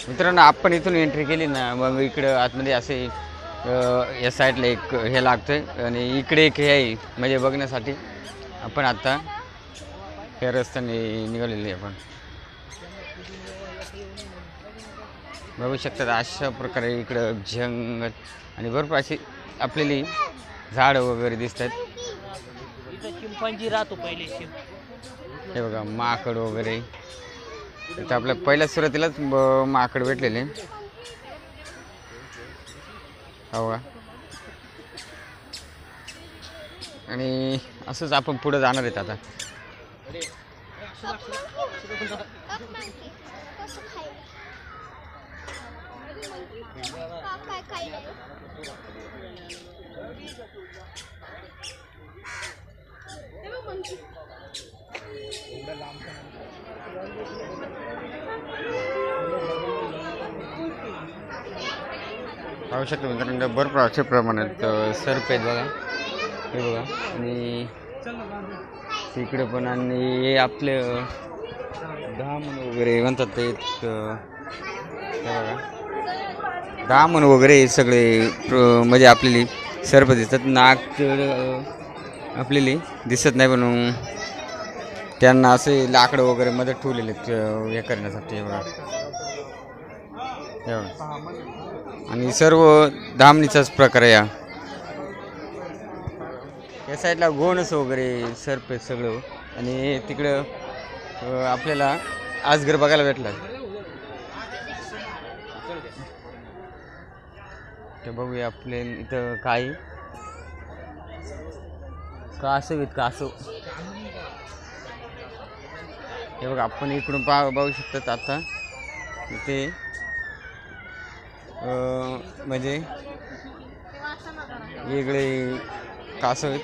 मित्रांनो आपण इथून एंट्री केली ना मग इकडं आतमध्ये असे या साईडला एक हे लागतंय आणि इकडे एक हे आहे म्हणजे बघण्यासाठी आपण आता या रस्त्याने निघालेले आपण बघू शकतात. अशा प्रकारे इकडं जंगल आणि भरपूर अशी आपल्याला झाडं वगैरे दिसत आहेत. चिंपांजी राहतो पहिले हे बघा माकड वगैरे इथं आपल्या पहिल्या सुरुवातीलाच माकड भेटलेले हो का. आणि असंच आपण पुढे जाणार आहेत आता. पाहू शकतो मित्रांनो भरपूर अशा प्रमाणात सर्प आहेत बघा. हे बघा आणि तिकडे पण आणि हे आपले धामण वगैरे म्हणतात ते बघा धामण वगैरे सगळे म्हणजे आपल्याला सर्प दिसतात. नाग आपल्याला दिसत नाही पण त्यांना असे लाकडं वगैरे मध्ये ठेवलेले हे करण्यासाठी बघा. आणि सर्व धामणीचाच प्रकार आहे. या साईडला गोणस वगैरे सर्प आहेत सगळं आणि तिकडं आपल्याला आजगर बघायला भेटला. ते बघूया आपले इथं काही कासव आहेत कासव. हे बघा आपण इकडून बघू शकतात आता इथे म्हणजे वेगळे कासव आहेत.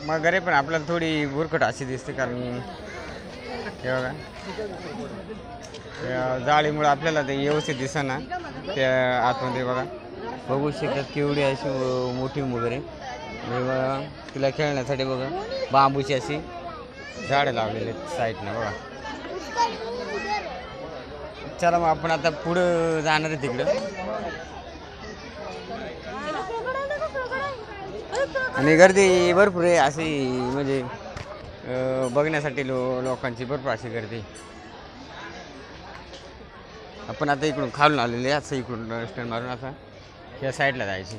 मग घरे पण आपल्याला थोडी बुरकट अशी दिसते कारण हे बघा जाळीमुळे आपल्याला ते व्यवस्थित दिसेना त्या आतमध्ये बघा. बघू शकतात केवढी अशी मोठी वगैरे तिला खेळण्यासाठी बघा बांबूची अशी झाडं लावलेली आहेत साईडनं बघा. चला मग आपण आता पुढं जाणार आहे तिकडं. आणि गर्दी भरपूर आहे अशी म्हणजे बघण्यासाठी लोकांची भरपूर अशी गर्दी. आपण आता इकडून खालून आलेले असं इकडून स्टँड मारून आता या साईडला जायची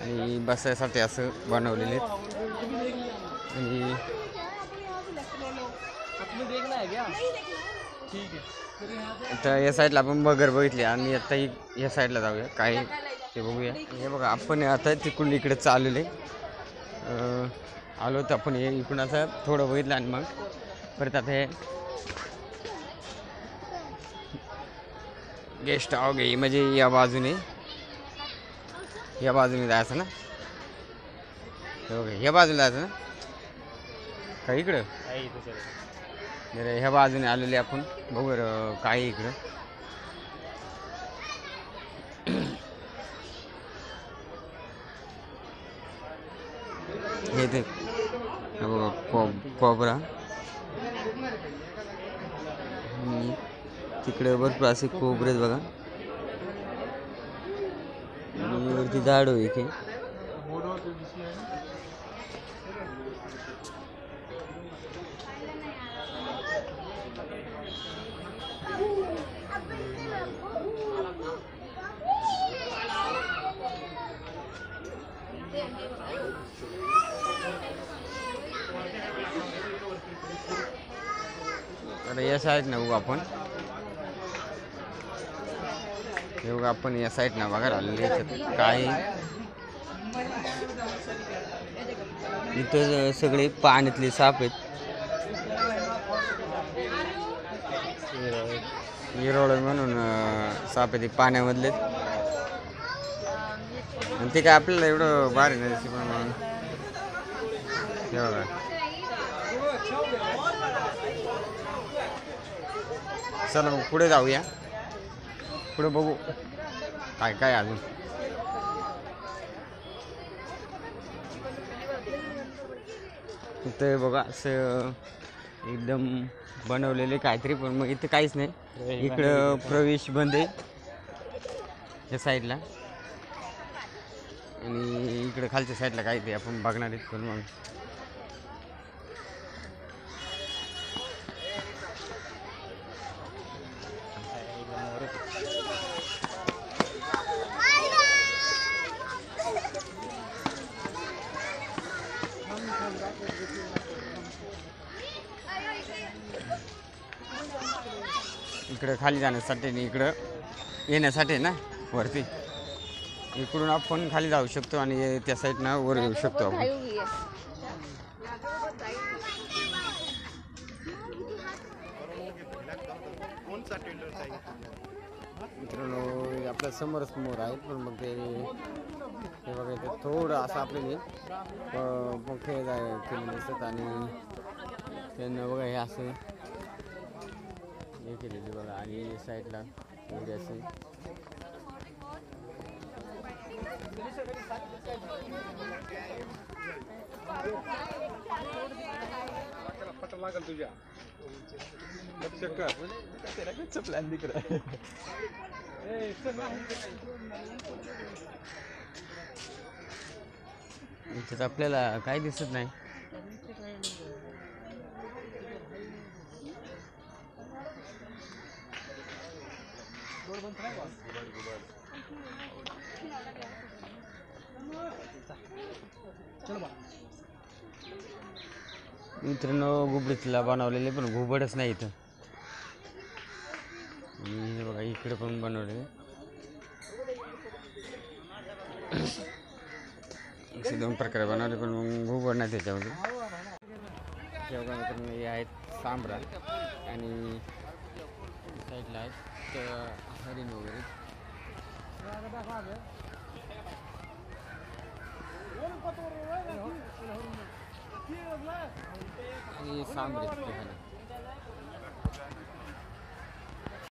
आणि बसायसाठी असं बनवलेले आणि आता या साईडला आपण मगर बघितली आणि आता या साईडला जाऊया काय ते बघूया. हे बघा आपण आता तिकडून इकडे चाललेले आलो तर आपण हे इकडून असं थोडं बघितलं आणि मग परत आता हे गेस्ट हाऊस घे म्हणजे या बाजूने जायचं ना. ह्या बाजूला जायचं ना का इकडं जरा ह्या बाजूने आलेले आपण बघू काय इकडं. हे ते कोबरा तिकडे भरपूर असे कोबरे बघा आणि वरती झाड आहे इथे. आता या साईड ना बघू आपण हे बघा आपण या साईड ना बघायला आलेले काय इथं सगळे पाण्यातले साप आहेत. हिरोळ म्हणून साप आहे ते पाण्यामधले आणि ते काय आपल्याला एवढं भारी नाही पण हे बघा चला मग पुढे जाऊया. पुढे बघू काय काय अजून. इथं बघा असं एकदम बनवलेले काहीतरी, पण मग इथं काहीच नाही. इकडं प्रवेश बंद आहे या साईडला, आणि इकडं खालच्या साईडला काय ते आपण बघणार आहेत. पण मग इकडं खाली जाण्यासाठी आणि इकडं येण्यासाठी ना वरती, इकडून आपण खाली जाऊ शकतो आणि त्या साईडनं वर येऊ शकतो आपण. मित्रांनो आपल्या समोरच मोर आहेत, पण मग ते बघा इथं थोडं असं आपल्याला मोठे केलेले दिसत, आणि त्यांना बघा हे असं हे केलेले बघा, आणि साईडला एवढे असे लागल तुझ्या लक्ष कर प्लॅन दिकरा. इथं आपल्याला काही दिसत नाही. मित्रांनो घुबडीला बनवलेले, पण घुबडच नाही इथं. हे बघा इकडे पण बनवले असे दोन प्रकारे बनवले, पण मग घुबड नाही त्याच्यामध्ये. तेव्हा मित्रांनो हे आहेत सांबरा, आणि साईडला आहेत हरिण वगैरे. आणि सांबरे